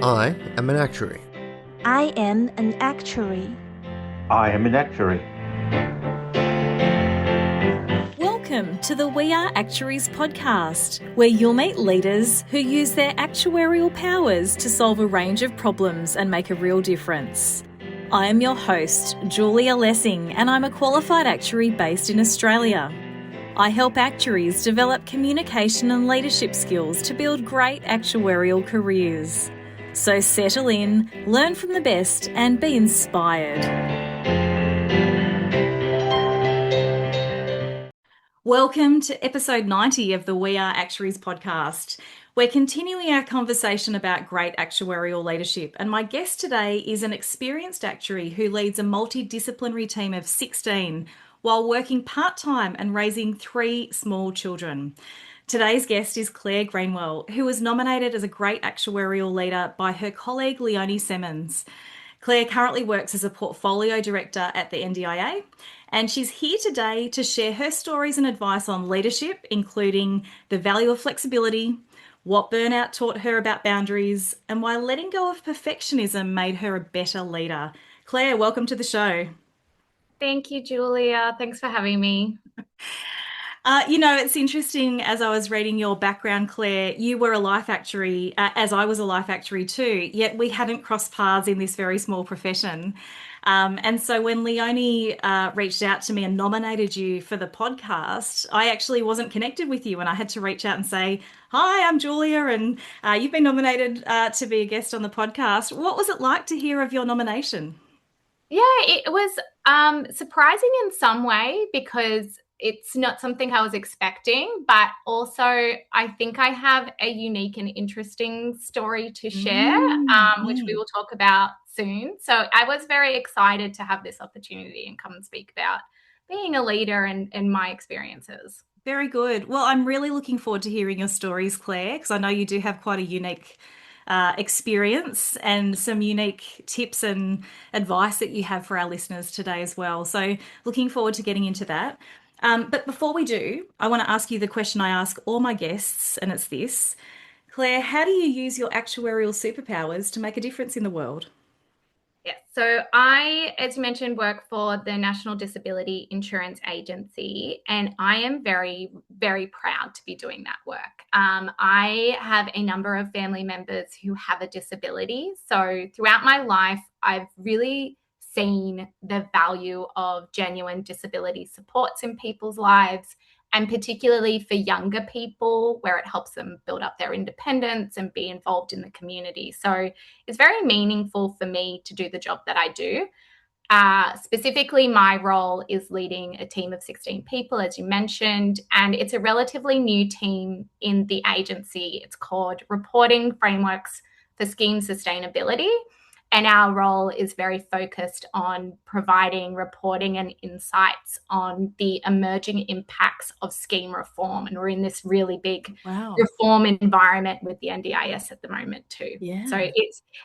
I am an actuary. I am an actuary. I am an actuary. Welcome to the We Are Actuaries podcast, where you'll meet leaders who use their actuarial powers to solve a range of problems and make a real difference. I am your host, Julia Lessing, and I'm a qualified actuary based in Australia. I help actuaries develop communication and leadership skills to build great actuarial careers. So settle in, learn from the best, and be inspired. Welcome to episode 90 of the We Are Actuaries podcast. We're continuing our conversation about great actuarial leadership, and my guest today is an experienced actuary who leads a multidisciplinary team of 16 while working part-time and raising 3 small children. Today's guest is Claire Greenwell, who was nominated as a great actuarial leader by her colleague Leonie Semmens. Claire currently works as a portfolio director at the NDIA, and she's here today to share her stories and advice on leadership, including the value of flexibility, what burnout taught her about boundaries, and why letting go of perfectionism made her a better leader. Claire, welcome to the show. Thank you, Julia. Thanks for having me. It's interesting, as I was reading your background, Claire, you were a life actuary, as I was a life actuary too, yet we hadn't crossed paths in this very small profession. And so when Leonie reached out to me and nominated you for the podcast, I actually wasn't connected with you, and I had to reach out and say, "Hi, I'm Julia, and you've been nominated to be a guest on the podcast." What was it like to hear of your nomination? Yeah, it was surprising in some way because it's not something I was expecting, but also I think I have a unique and interesting story to share, which we will talk about soon. So I was very excited to have this opportunity and come and speak about being a leader and my experiences. Very good. Well, I'm really looking forward to hearing your stories, Claire, because I know you do have quite a unique experience and some unique tips and advice that you have for our listeners today as well. So, looking forward to getting into that. But before we do, I want to ask you the question I ask all my guests, and it's this. Claire, how do you use your actuarial superpowers to make a difference in the world? Yes. So I, as you mentioned, work for the National Disability Insurance Agency, and I am very, very proud to be doing that work. I have a number of family members who have a disability. So throughout my life, I've really seen the value of genuine disability supports in people's lives, and particularly for younger people, where it helps them build up their independence and be involved in the community. So it's very meaningful for me to do the job that I do. Specifically, my role is leading a team of 16 people, as you mentioned, and it's a relatively new team in the agency. It's called Reporting Frameworks for Scheme Sustainability. And our role is very focused on providing reporting and insights on the emerging impacts of scheme reform. And we're in this really big reform environment with the NDIS at the moment too. Yeah. So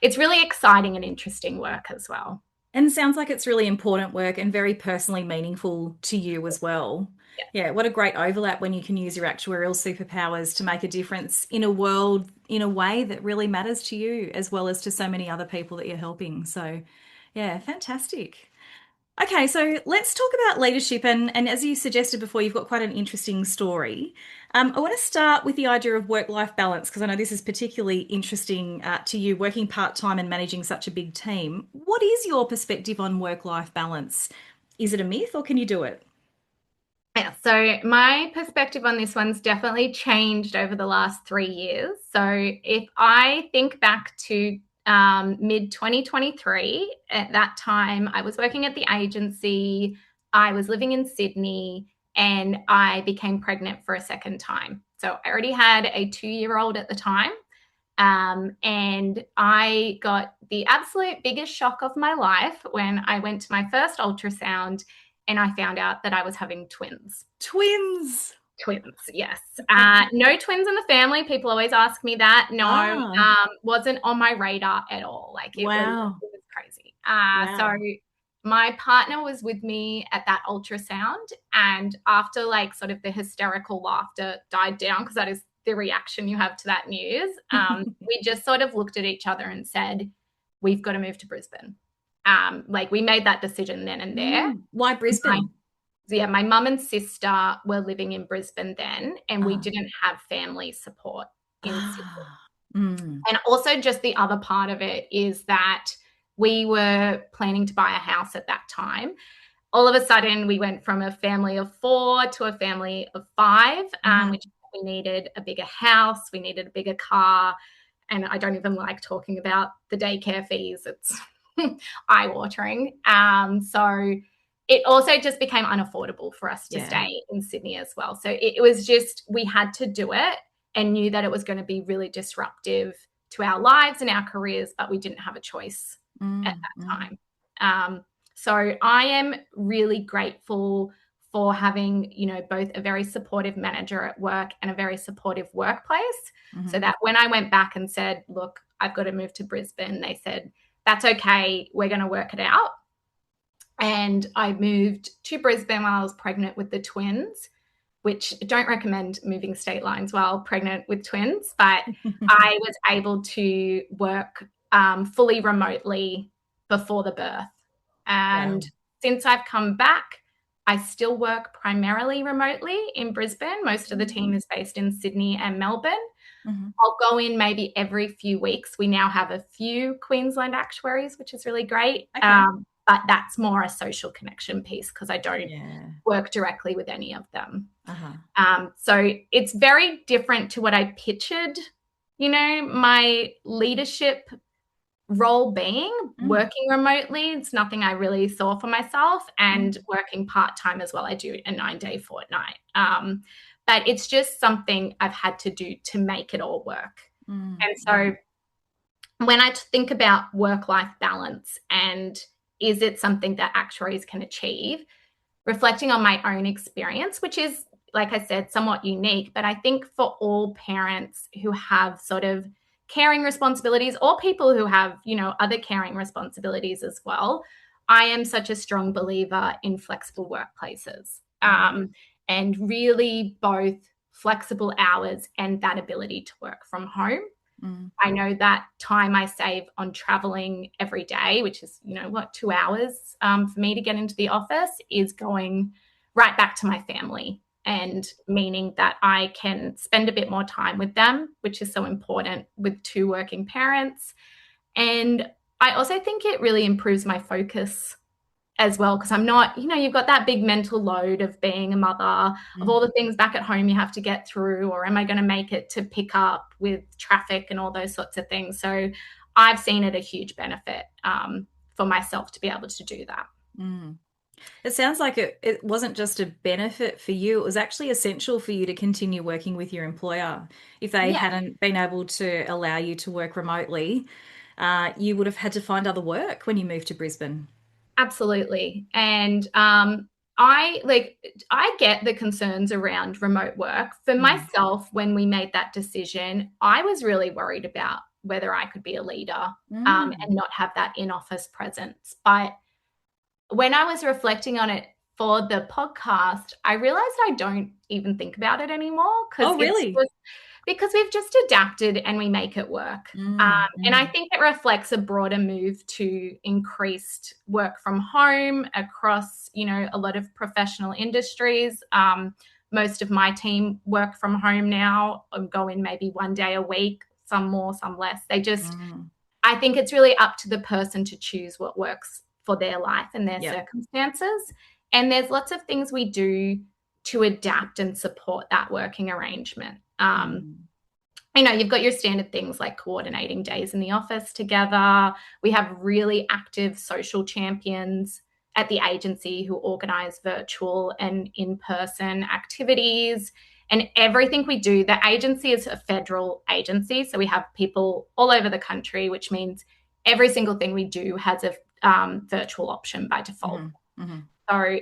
it's really exciting and interesting work as well. And sounds like it's really important work and very personally meaningful to you as well. Yeah, what a great overlap when you can use your actuarial superpowers to make a difference in a world in a way that really matters to you as well as to so many other people that you're helping. So, yeah, fantastic. Okay, so let's talk about leadership. And as you suggested before, you've got quite an interesting story. I want to start with the idea of work-life balance because I know this is particularly interesting to you, working part-time and managing such a big team. What is your perspective on work-life balance? Is it a myth or can you do it? Yeah, so my perspective on this one's definitely changed over the last 3 years. So if I think back to mid 2023, at that time, I was working at the agency, I was living in Sydney, and I became pregnant for a second time. So I already had a 2-year-old at the time. And I got the absolute biggest shock of my life when I went to my first ultrasound and I found out that I was having twins. Twins, yes. No twins in the family. People always ask me that. No, wasn't on my radar at all. Like it was crazy. So my partner was with me at that ultrasound, and after like sort of the hysterical laughter died down, because that is the reaction you have to that news. We just sort of looked at each other and said, we've got to move to Brisbane. Like we made that decision then and there. Why Brisbane? My mum and sister were living in Brisbane then, and we didn't have family support in Sydney. And also just the other part of it is that we were planning to buy a house at that time. All of a sudden, we went from a family of 4 to a family of 5, which we needed a bigger house, we needed a bigger car, and I don't even like talking about the daycare fees. It's eye-watering. So it also just became unaffordable for us to stay in Sydney as well. So it was just, we had to do it and knew that it was going to be really disruptive to our lives and our careers, but we didn't have a choice at that time. So I am really grateful for having, both a very supportive manager at work and a very supportive workplace. So that when I went back and said, look, I've got to move to Brisbane, they said, that's okay, we're going to work it out. And I moved to Brisbane while I was pregnant with the twins, which I don't recommend moving state lines while pregnant with twins, but I was able to work fully remotely before the birth. And since I've come back, I still work primarily remotely in Brisbane. Most of the team is based in Sydney and Melbourne. I'll go in maybe every few weeks. We now have a few Queensland actuaries, which is really great. Okay. But that's more a social connection piece because I don't work directly with any of them. So it's very different to what I pictured, my leadership role being working remotely. It's nothing I really saw for myself, and working part-time as well. I do a 9-day fortnight. But it's just something I've had to do to make it all work. And so when I think about work-life balance and is it something that actuaries can achieve, reflecting on my own experience, which is, like I said, somewhat unique, but I think for all parents who have sort of caring responsibilities or people who have, other caring responsibilities as well, I am such a strong believer in flexible workplaces. And really both flexible hours and that ability to work from home. I know that time I save on traveling every day, which is, 2 hours for me to get into the office, is going right back to my family, and meaning that I can spend a bit more time with them, which is so important with 2 working parents. And I also think it really improves my focus as well, because I'm not, you've got that big mental load of being a mother, of all the things back at home you have to get through, or am I going to make it to pick up with traffic and all those sorts of things. So I've seen it a huge benefit for myself to be able to do that. It sounds like it wasn't just a benefit for you, it was actually essential for you to continue working with your employer. If they hadn't been able to allow you to work remotely, you would have had to find other work when you moved to Brisbane. Absolutely. And I get the concerns around remote work. For myself, when we made that decision, I was really worried about whether I could be a leader and not have that in-office presence. But when I was reflecting on it for the podcast, I realized I don't even think about it anymore. Oh, really? Because we've just adapted and we make it work. And I think it reflects a broader move to increased work from home across, a lot of professional industries. Most of my team work from home now, go in maybe 1 day a week, some more, some less. I think it's really up to the person to choose what works for their life and their circumstances. And there's lots of things we do to adapt and support that working arrangement. You've got your standard things like coordinating days in the office together. We have really active social champions at the agency who organise virtual and in-person activities. And everything we do, the agency is a federal agency, so we have people all over the country, which means every single thing we do has a virtual option by default. So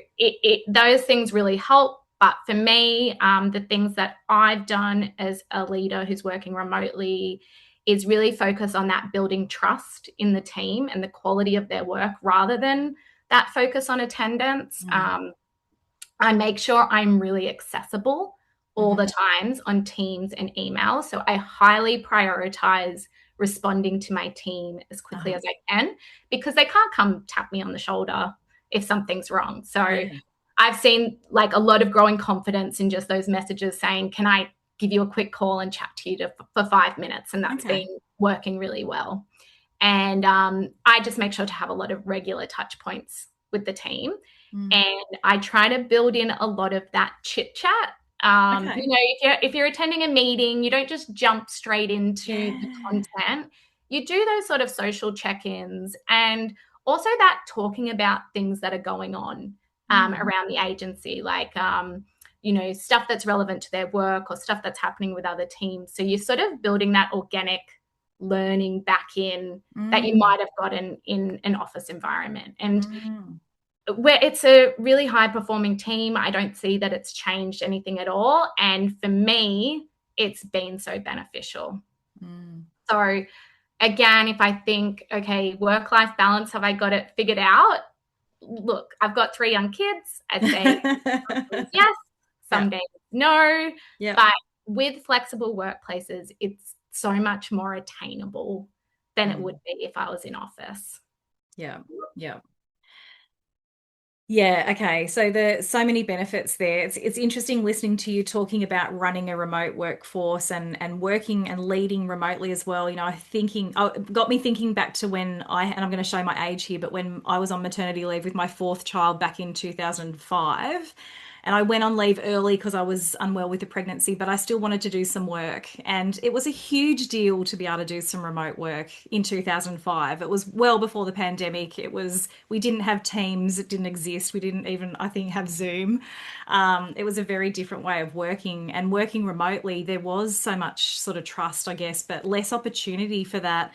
those things really help. But for me, the things that I've done as a leader who's working remotely is really focus on that building trust in the team and the quality of their work rather than that focus on attendance. I make sure I'm really accessible all the times on Teams and email. So I highly prioritize responding to my team as quickly as I can, because they can't come tap me on the shoulder if something's wrong. So I've seen like a lot of growing confidence in just those messages saying, can I give you a quick call and chat to you for 5 minutes? And that's been working really well. And I just make sure to have a lot of regular touch points with the team. And I try to build in a lot of that chit chat. You know, if you're attending a meeting, you don't just jump straight into the content. You do those sort of social check-ins, and also that talking about things that are going on around the agency, like, you know, stuff that's relevant to their work or stuff that's happening with other teams. So you're sort of building that organic learning back in that you might have gotten in an office environment. And where it's a really high performing team, I don't see that it's changed anything at all. And for me, it's been so beneficial. So again, if I think, okay, work-life balance, have I got it figured out? Look, I've got 3 young kids. I'd say yes, some days no. But with flexible workplaces, it's so much more attainable than it would be if I was in office. Yeah, okay. So there's so many benefits there. It's interesting listening to you talking about running a remote workforce and working and leading remotely as well. You know, it got me thinking back to when and I'm going to show my age here, but when I was on maternity leave with my 4th child back in 2005. And I went on leave early because I was unwell with the pregnancy, but I still wanted to do some work. And it was a huge deal to be able to do some remote work in 2005. It was well before the pandemic. We didn't have Teams. It didn't exist. We didn't even, I think, have Zoom. It was a very different way of working. And working remotely, there was so much sort of trust, I guess, but less opportunity for that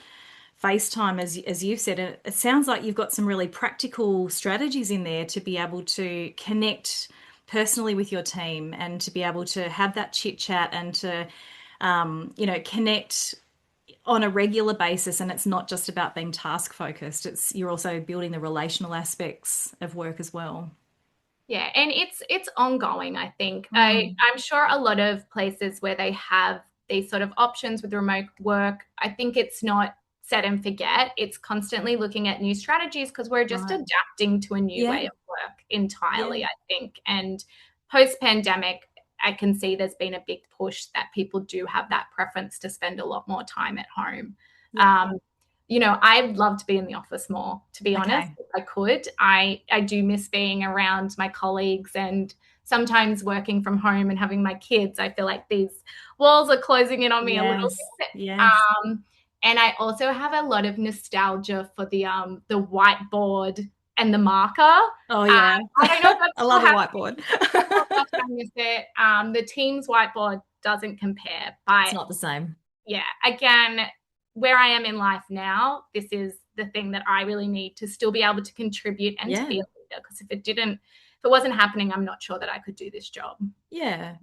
FaceTime, as you've said. It sounds like you've got some really practical strategies in there to be able to connect personally with your team and to be able to have that chit chat and to, you know, connect on a regular basis. And it's not just about being task focused. You're also building the relational aspects of work as well. Yeah, and it's ongoing, I think. I'm sure a lot of places where they have these sort of options with remote work, I think it's not set and forget. It's constantly looking at new strategies because we're just adapting to a new way of work entirely, I think. And post-pandemic, I can see there's been a big push that people do have that preference to spend a lot more time at home. You know, I'd love to be in the office more, to be honest, if I could. I do miss being around my colleagues, and sometimes working from home and having my kids, I feel like these walls are closing in on me a little bit. And I also have a lot of nostalgia for the whiteboard and the marker. Oh yeah, I don't know if that's I love a whiteboard. I miss it. The Teams whiteboard doesn't compare. It's not the same. Yeah, again, where I am in life now, this is the thing that I really need to still be able to contribute and to be a leader. Because if it wasn't happening, I'm not sure that I could do this job. Yeah.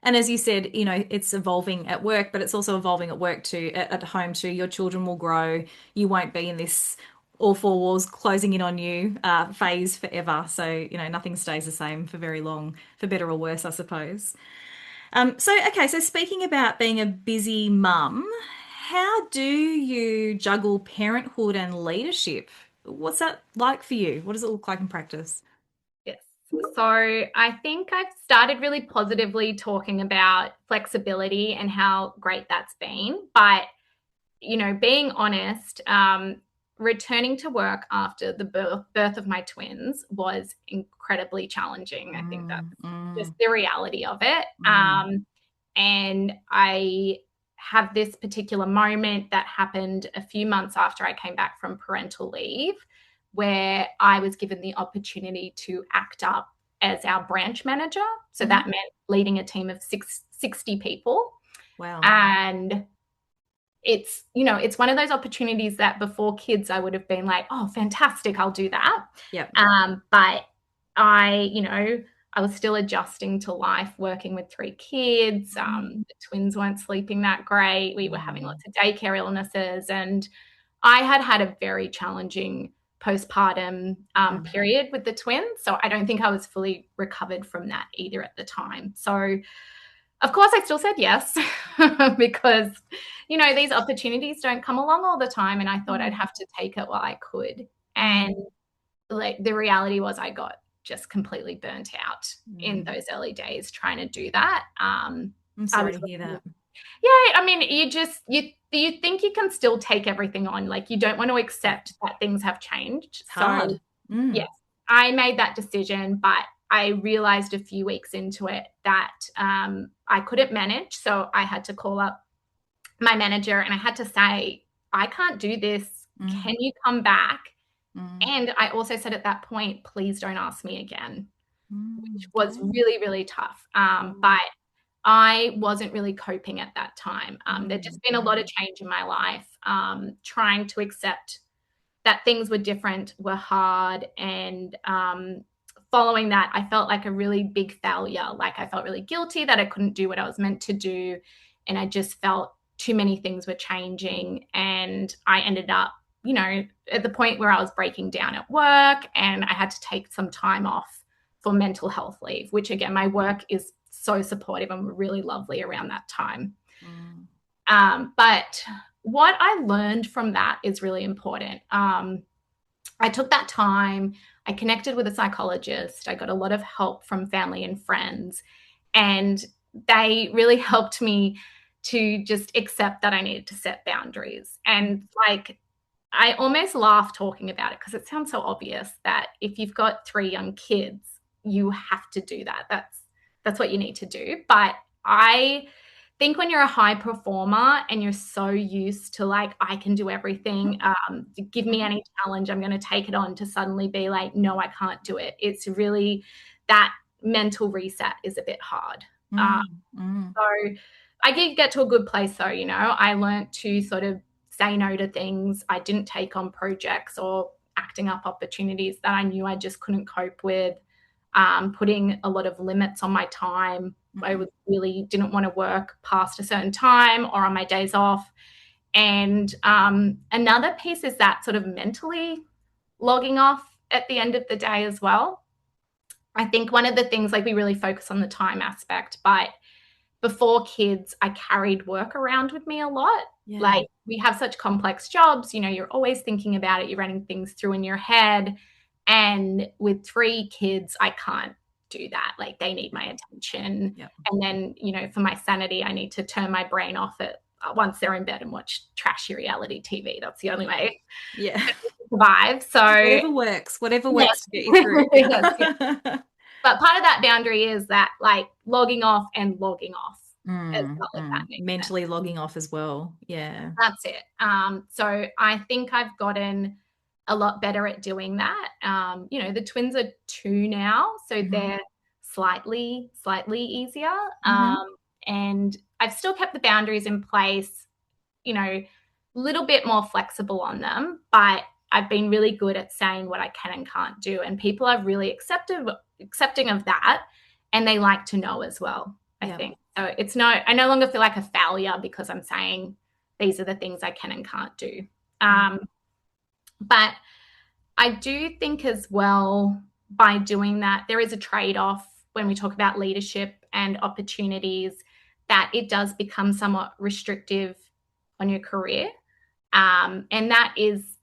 And as you said, you know, it's evolving at work, but it's also evolving at work too, at home too. Your children will grow. You won't be in this all 4 walls closing in on you phase forever. So, you know, nothing stays the same for very long, for better or worse, I suppose. So speaking about being a busy mum, how do you juggle parenthood and leadership? What's that like for you? What does it look like in practice? Yes. So I think I've started really positively talking about flexibility and how great that's been. But, you know, being honest, returning to work after the birth of my twins was incredibly challenging. I think that's just the reality of it. And I have this particular moment that happened a few months after I came back from parental leave, where I was given the opportunity to act up as our branch manager. So that meant leading a team of 60 people. Wow. And it's, you know, it's one of those opportunities that before kids I would have been like, oh, fantastic, I'll do that. Yeah. But I was still adjusting to life, working with 3 kids. The twins weren't sleeping that great. We were having lots of daycare illnesses, and I had a very challenging postpartum period with the twins. So I don't think I was fully recovered from that either at the time. So Of course, I still said yes because, these opportunities don't come along all the time. And I thought I'd have to take it while I could. And like the reality was I got just completely burnt out in those early days trying to do that. I'm sorry to hear that. Yeah, I mean, you think you can still take everything on. Like, you don't want to accept that things have changed. It's hard. Yes, I made that decision, but I realized a few weeks into it that I couldn't manage. So I had to call up my manager and I had to say, I can't do this. Can you come back? And I also said at that point, please don't ask me again, which was really, really tough. But I wasn't really coping at that time. There'd just been a lot of change in my life. Trying to accept that things were different were hard. And following that, I felt like a really big failure. Like, I felt really guilty that I couldn't do what I was meant to do. And I just felt too many things were changing. And I ended up, at the point where I was breaking down at work, and I had to take some time off for mental health leave, which again, my work is so supportive and really lovely around that time. But what I learned from that is really important. I took that time, I connected with a psychologist, I got a lot of help from family and friends, and they really helped me to just accept that I needed to set boundaries. And like, I almost laugh talking about it because it sounds so obvious that if you've got 3 young kids, you have to do that. That's what you need to do. But I think when you're a high performer and you're so used to like, I can do everything, give me any challenge, I'm going to take it on, to suddenly be like, no, I can't do it. It's really, that mental reset is a bit hard. So I did get to a good place though. I learned to sort of say no to things. I didn't take on projects or acting up opportunities that I knew I just couldn't cope with. Putting a lot of limits on my time. I really didn't want to work past a certain time or on my days off. And another piece is that sort of mentally logging off at the end of the day as well. I think one of the things, like, we really focus on the time aspect, but before kids, I carried work around with me a lot. Yeah. Like, we have such complex jobs, you're always thinking about it, you're running things through in your head. And with 3 kids, I can't do that. Like, they need my attention. Yep. And then, for my sanity, I need to turn my brain off once they're in bed and watch trashy reality TV. That's the only way to survive. So whatever works to get you through. Yes. But part of that boundary is that, like, logging off and logging off. As well, if that makes mentally sense. Logging off as well. Yeah. That's it. So I think I've gotten a lot better at doing that. The twins are 2 now, so they're slightly easier. And I've still kept the boundaries in place, a little bit more flexible on them, but I've been really good at saying what I can and can't do. And people are really accepting of that, and they like to know as well, I think. So I no longer feel like a failure because I'm saying these are the things I can and can't do. But I do think as well, by doing that, there is a trade-off when we talk about leadership and opportunities, that it does become somewhat restrictive on your career. And that is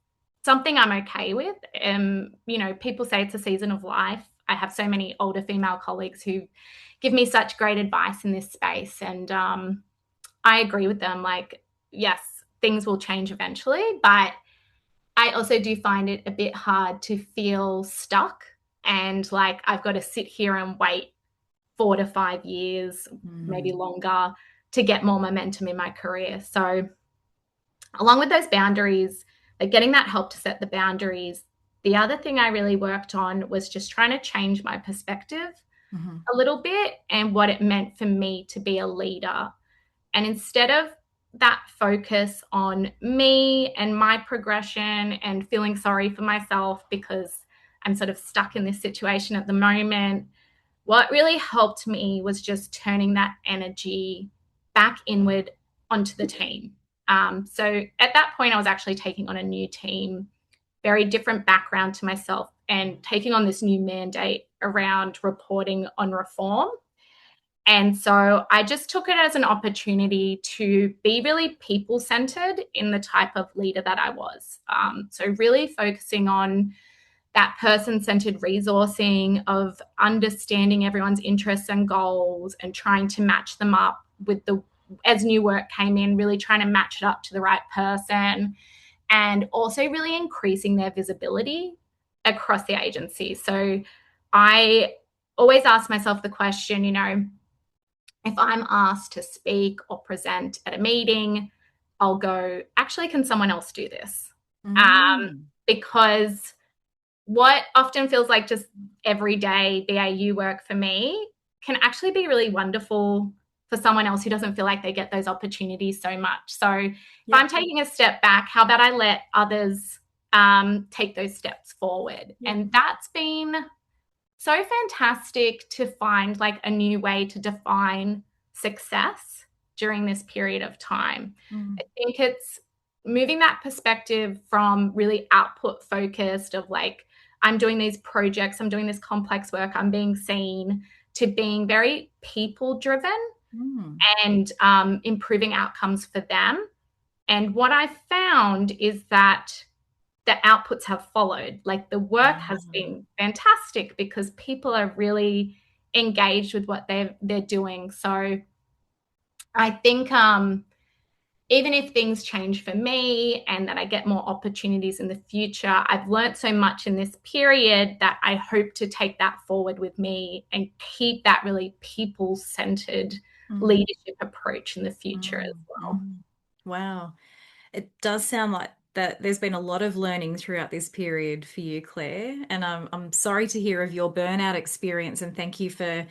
something I'm okay with. People say it's a season of life. I have so many older female colleagues who give me such great advice in this space. And I agree with them. Like, yes, things will change eventually, but I also do find it a bit hard to feel stuck and like I've got to sit here and wait 4 to 5 years, maybe longer, to get more momentum in my career. So along with those boundaries, like getting that help to set the boundaries, the other thing I really worked on was just trying to change my perspective a little bit and what it meant for me to be a leader. And instead of that focus on me and my progression and feeling sorry for myself because I'm sort of stuck in this situation at the moment, what really helped me was just turning that energy back inward onto the team. So at that point, I was actually taking on a new team, very different background to myself, and taking on this new mandate around reporting on reform. And so I just took it as an opportunity to be really people-centered in the type of leader that I was. So really focusing on that person-centered resourcing of understanding everyone's interests and goals and trying to match them up with as new work came in, really trying to match it up to the right person, and also really increasing their visibility across the agency. So I always ask myself the question, if I'm asked to speak or present at a meeting, I'll go, actually, can someone else do this? Because what often feels like just everyday BAU work for me can actually be really wonderful for someone else who doesn't feel like they get those opportunities so much. So if I'm taking a step back, how about I let others take those steps forward? And that's been so fantastic to find like a new way to define success during this period of time. I think it's moving that perspective from really output focused of like, I'm doing these projects, I'm doing this complex work, I'm being seen, to being very people driven and improving outcomes for them. And what I found is that the outputs have followed. Like the work has been fantastic because people are really engaged with what they're doing. So I think even if things change for me and that I get more opportunities in the future, I've learned so much in this period that I hope to take that forward with me and keep that really people-centered leadership approach in the future as well. Wow. It does sound like that there's been a lot of learning throughout this period for you, Claire. And I'm sorry to hear of your burnout experience, and thank you for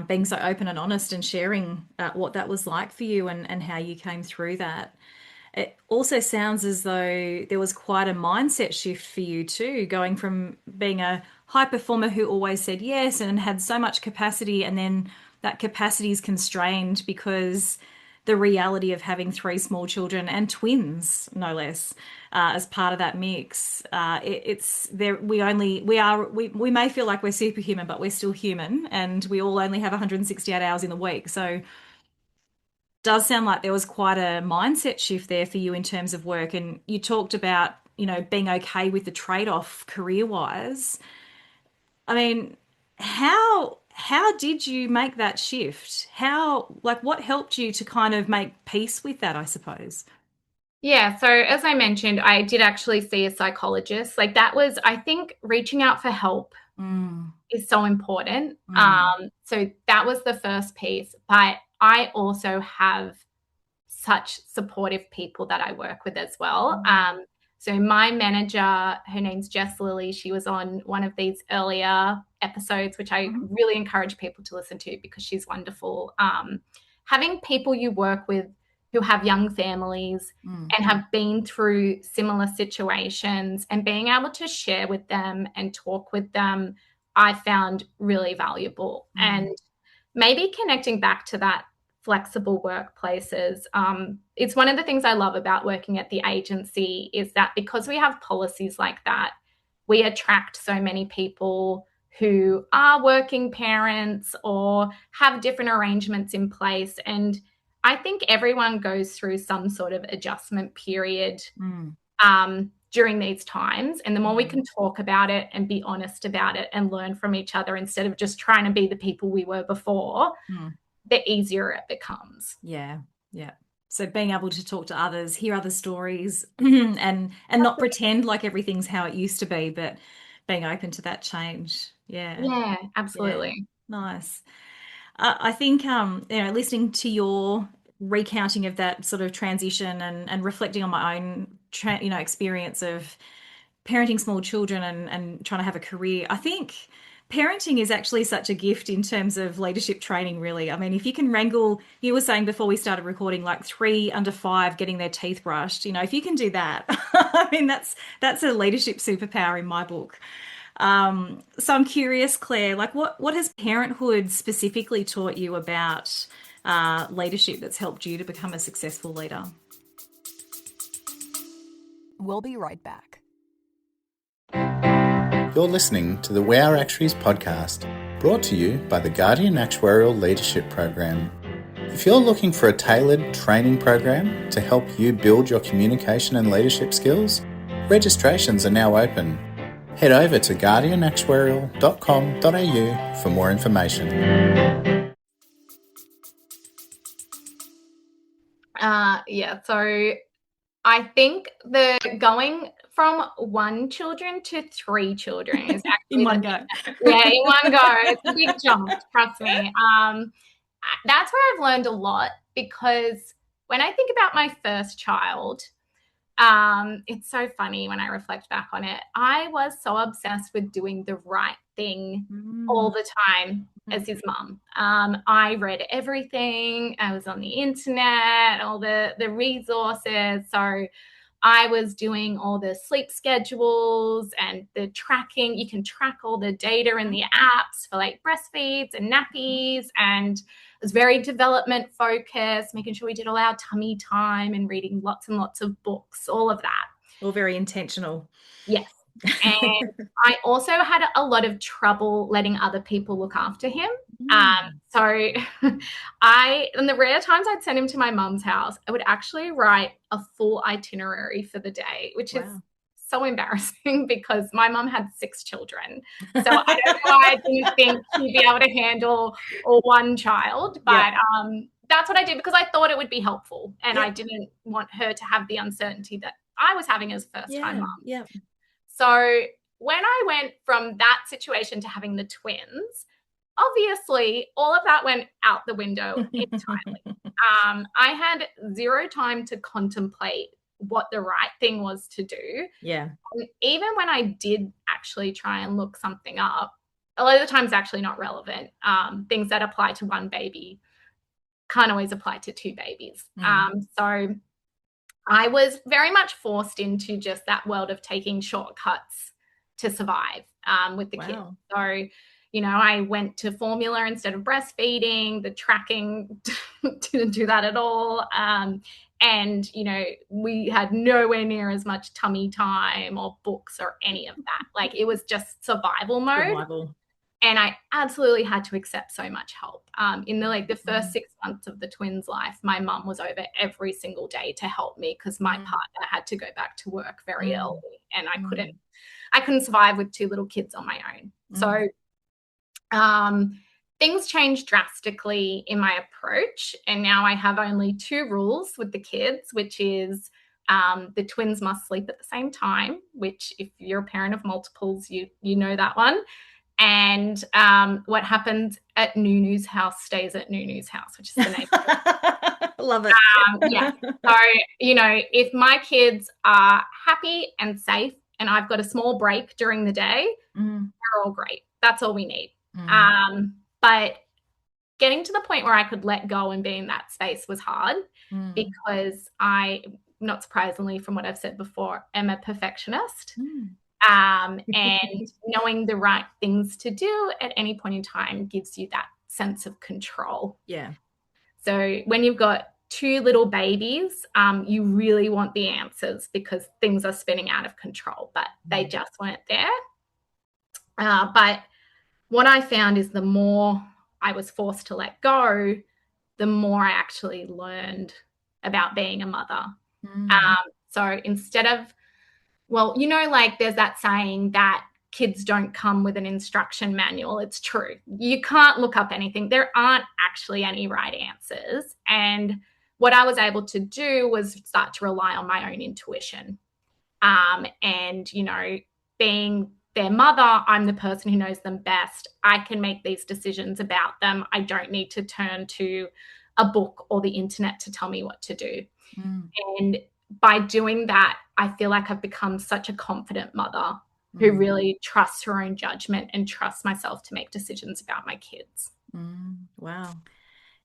being so open and honest and sharing what that was like for you and how you came through that. It also sounds as though there was quite a mindset shift for you too, going from being a high performer who always said yes and had so much capacity, and then that capacity is constrained because the reality of having 3 small children and twins, no less, as part of that mix. It's there. We may feel like we're superhuman, but we're still human, and we all only have 168 hours in the week. So does sound like there was quite a mindset shift there for you in terms of work. And you talked about, being okay with the trade-off career-wise. I mean, how did you make that shift? What helped you to kind of make peace with that, I suppose? Yeah, so as I mentioned, I did actually see a psychologist. Like that was, I think, reaching out for help is so important. So that was the first piece. But I also have such supportive people that I work with as well. So my manager, her name's Jess Lilly. She was on one of these earlier episodes, which I really encourage people to listen to because she's wonderful. Having people you work with who have young families and have been through similar situations and being able to share with them and talk with them, I found really valuable. And maybe connecting back to that flexible workplaces. It's one of the things I love about working at the agency is that because we have policies like that, we attract so many people who are working parents or have different arrangements in place. And I think everyone goes through some sort of adjustment period during these times. And the more we can talk about it and be honest about it and learn from each other instead of just trying to be the people we were before, the easier it becomes. Yeah. So being able to talk to others, hear other stories, and not pretend like everything's how it used to be, but being open to that change. Yeah, absolutely. Yeah. Nice. I think listening to your recounting of that sort of transition and reflecting on my own experience of parenting small children and trying to have a career, I think parenting is actually such a gift in terms of leadership training, really. I mean, if you can wrangle, you were saying before we started recording, like 3 under 5 getting their teeth brushed, if you can do that, I mean, that's a leadership superpower in my book. So I'm curious, Claire, like what has parenthood specifically taught you about leadership that's helped you to become a successful leader? We'll be right back. You're listening to the We Are Actuaries podcast, brought to you by the Guardian Actuarial Leadership Program. If you're looking for a tailored training program to help you build your communication and leadership skills, registrations are now open. Head over to guardianactuarial.com.au for more information. So I think the going from 1 children to 3 children is actually in one go. Yeah, in one go. It's a big jump, trust me. That's where I've learned a lot, because when I think about my first child, it's so funny when I reflect back on it. I was so obsessed with doing the right thing all the time as his mum. I read everything. I was on the internet, all the resources. So I was doing all the sleep schedules and the tracking. You can track all the data in the apps for like breastfeeds and nappies, and it was very development focused, making sure we did all our tummy time and reading lots and lots of books, all of that. All very intentional. Yes. And I also had a lot of trouble letting other people look after him. So in the rare times I'd send him to my mum's house, I would actually write a full itinerary for the day, which is so embarrassing because my mum had 6 children. So I don't know why I didn't think she'd be able to handle one child, but that's what I did because I thought it would be helpful, and I didn't want her to have the uncertainty that I was having as first-time mum. Yeah. So when I went from that situation to having the twins, obviously all of that went out the window entirely. I had 0 time to contemplate what the right thing was to do. Yeah. And even when I did actually try and look something up, a lot of the times actually not relevant. Things that apply to 1 baby can't always apply to 2 babies. So I was very much forced into just that world of taking shortcuts to survive with the kids. So, I went to formula instead of breastfeeding. The tracking didn't do that at all. And, we had nowhere near as much tummy time or books or any of that. Like, it was just survival mode. And I absolutely had to accept so much help. In the first 6 months of the twins' life, my mum was over every single day to help me because my partner had to go back to work very early, and I couldn't survive with 2 little kids on my own. So things changed drastically in my approach, and now I have only 2 rules with the kids, which is the twins must sleep at the same time, which if you're a parent of multiples, you know that one. And what happens at Nunu's house stays at Nunu's house, which is the name of it. Love it. So, if my kids are happy and safe and I've got a small break during the day, they're all great. That's all we need. But getting to the point where I could let go and be in that space was hard because I, not surprisingly from what I've said before, am a perfectionist. And knowing the right things to do at any point in time gives you that sense of control. Yeah. So when you've got 2 little babies, you really want the answers because things are spinning out of control, but they just weren't there. But what I found is the more I was forced to let go, the more I actually learned about being a mother. So instead of, there's that saying that kids don't come with an instruction manual. It's true. You can't look up anything. There aren't actually any right answers. And what I was able to do was start to rely on my own intuition. And, being their mother, I'm the person who knows them best. I can make these decisions about them. I don't need to turn to a book or the internet to tell me what to do. And by doing that, I feel like I've become such a confident mother who really trusts her own judgment and trusts myself to make decisions about my kids. Wow.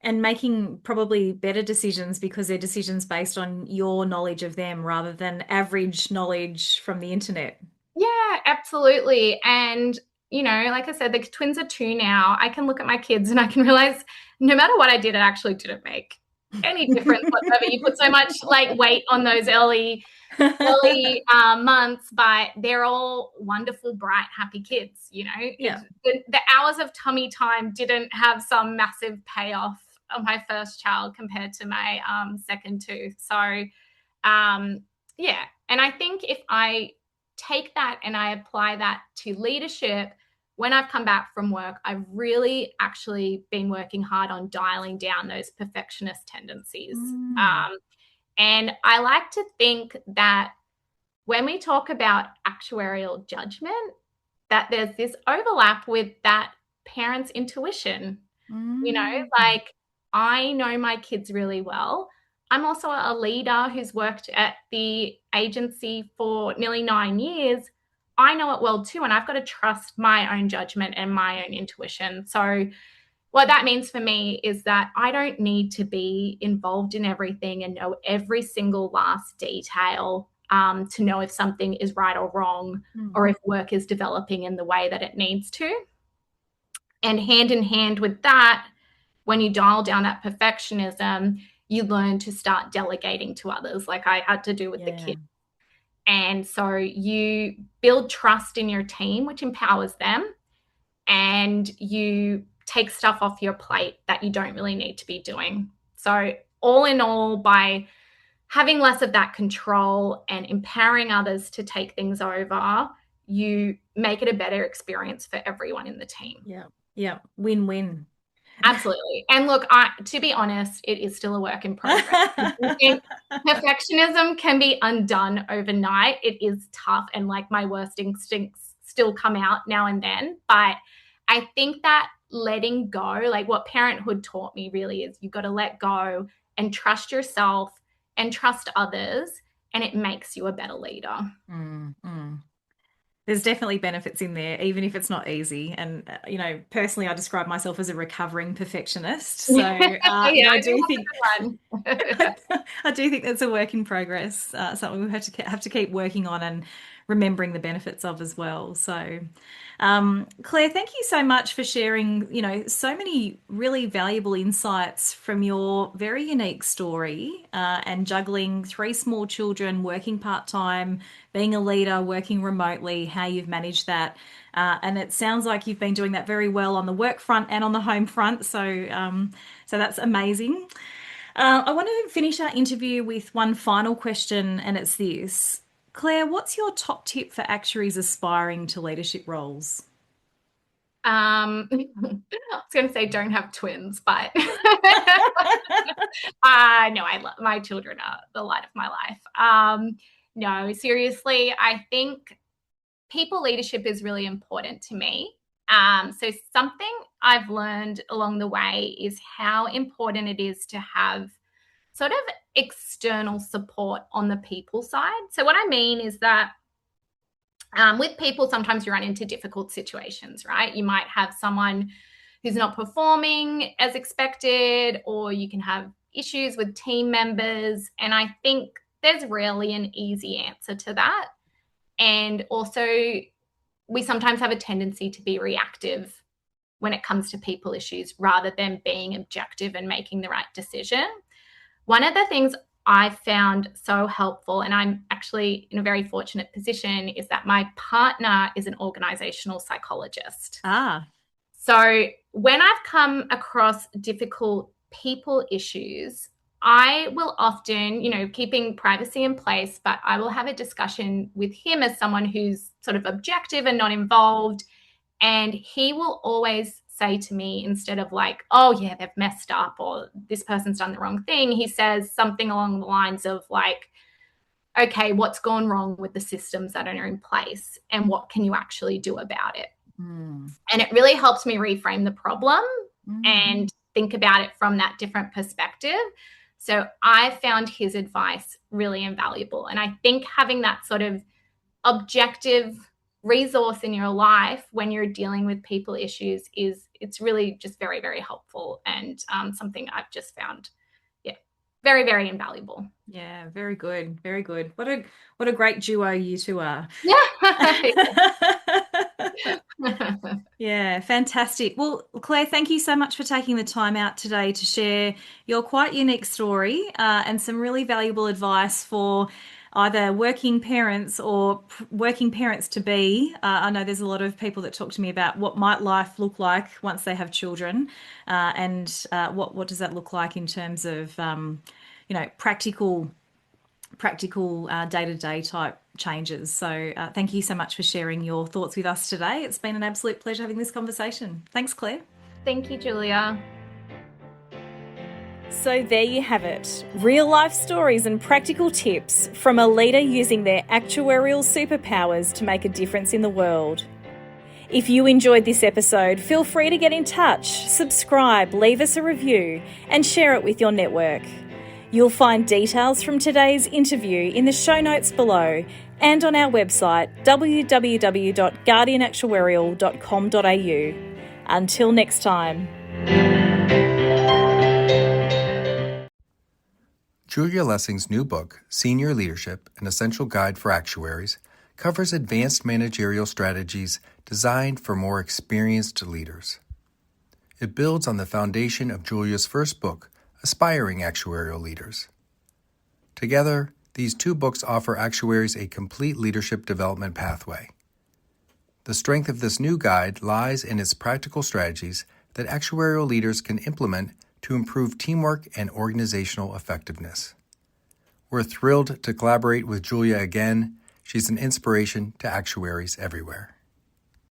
And making probably better decisions because they're decisions based on your knowledge of them rather than average knowledge from the internet. Yeah, absolutely. And, like I said, the twins are 2 now. I can look at my kids and I can realize no matter what I did, it actually didn't make any difference whatsoever. You put so much weight on those early early months, but they're all wonderful, bright, happy kids. Yeah. The hours of tummy time didn't have some massive payoff on my first child compared to my second two. So yeah, and I think if I take that and I apply that to leadership, when I've come back from work, I've really actually been working hard on dialing down those perfectionist tendencies. And I like to think that when we talk about actuarial judgment, that there's this overlap with that parent's intuition. Like, I know my kids really well. I'm also a leader who's worked at the agency for nearly 9 years. I know it well too, and I've got to trust my own judgment and my own intuition. So what that means for me is that I don't need to be involved in everything and know every single last detail to know if something is right or wrong, or if work is developing in the way that it needs to. And hand in hand with that, when you dial down that perfectionism, you learn to start delegating to others, like I had to do with the kids. And so you build trust in your team, which empowers them, and you take stuff off your plate that you don't really need to be doing. So all in all, by having less of that control and empowering others to take things over, you make it a better experience for everyone in the team. Yeah. Win-win. Absolutely. And look, to be honest, it is still a work in progress. I think perfectionism can be undone overnight. It is tough, and like my worst instincts still come out now and then. But I think that letting go, like what parenthood taught me really, is you've got to let go and trust yourself and trust others, and it makes you a better leader. There's definitely benefits in there, even if it's not easy. And, personally, I describe myself as a recovering perfectionist. So I do think I do think that's a work in progress, something we have to keep working on and remembering the benefits of as well. So, Claire, thank you so much for sharing, so many really valuable insights from your very unique story, and juggling 3 small children, working part-time, being a leader, working remotely, how you've managed that. And it sounds like you've been doing that very well on the work front and on the home front. So that's amazing. I want to finish our interview with one final question, and it's this. Claire, what's your top tip for actuaries aspiring to leadership roles? I was going to say don't have twins, but no, my children are the light of my life. No, seriously, I think people leadership is really important to me. So something I've learned along the way is how important it is to have sort of external support on the people side. So what I mean is that with people, sometimes you run into difficult situations, right? You might have someone who's not performing as expected, or you can have issues with team members. And I think there's rarely an easy answer to that. And also, we sometimes have a tendency to be reactive when it comes to people issues rather than being objective and making the right decision. One of the things I've found so helpful, and I'm actually in a very fortunate position, is that my partner is an organizational psychologist. So when I've come across difficult people issues, I will often, keeping privacy in place, but I will have a discussion with him as someone who's sort of objective and not involved. And he will always say to me, instead of like, oh yeah, they've messed up or this person's done the wrong thing, he says something along the lines of like, okay, what's gone wrong with the systems that are in place and what can you actually do about it? And it really helps me reframe the problem and think about it from that different perspective. So I found his advice really invaluable. And I think having that sort of objective resource in your life when you're dealing with people issues it's really just very, very helpful, and something I've just found very, very invaluable. Yeah, very good. Very good. What a great duo you two are. Yeah, fantastic. Well, Claire, thank you so much for taking the time out today to share your quite unique story, and some really valuable advice for either working parents or working parents to be. I know there's a lot of people that talk to me about what might life look like once they have children, and what does that look like in terms of practical day-to-day type changes. So thank you so much for sharing your thoughts with us today. It's been an absolute pleasure having this conversation. Thanks, Claire. Thank you, Julia. So there you have it, real life stories and practical tips from a leader using their actuarial superpowers to make a difference in the world. If you enjoyed this episode, feel free to get in touch, subscribe, leave us a review and share it with your network. You'll find details from today's interview in the show notes below and on our website www.guardianactuarial.com.au. Until next time. Julia Lessing's new book, Senior Leadership, An Essential Guide for Actuaries, covers advanced managerial strategies designed for more experienced leaders. It builds on the foundation of Julia's first book, Aspiring Actuarial Leaders. Together, these two books offer actuaries a complete leadership development pathway. The strength of this new guide lies in its practical strategies that actuarial leaders can implement to improve teamwork and organizational effectiveness. We're thrilled to collaborate with Julia again. She's an inspiration to actuaries everywhere.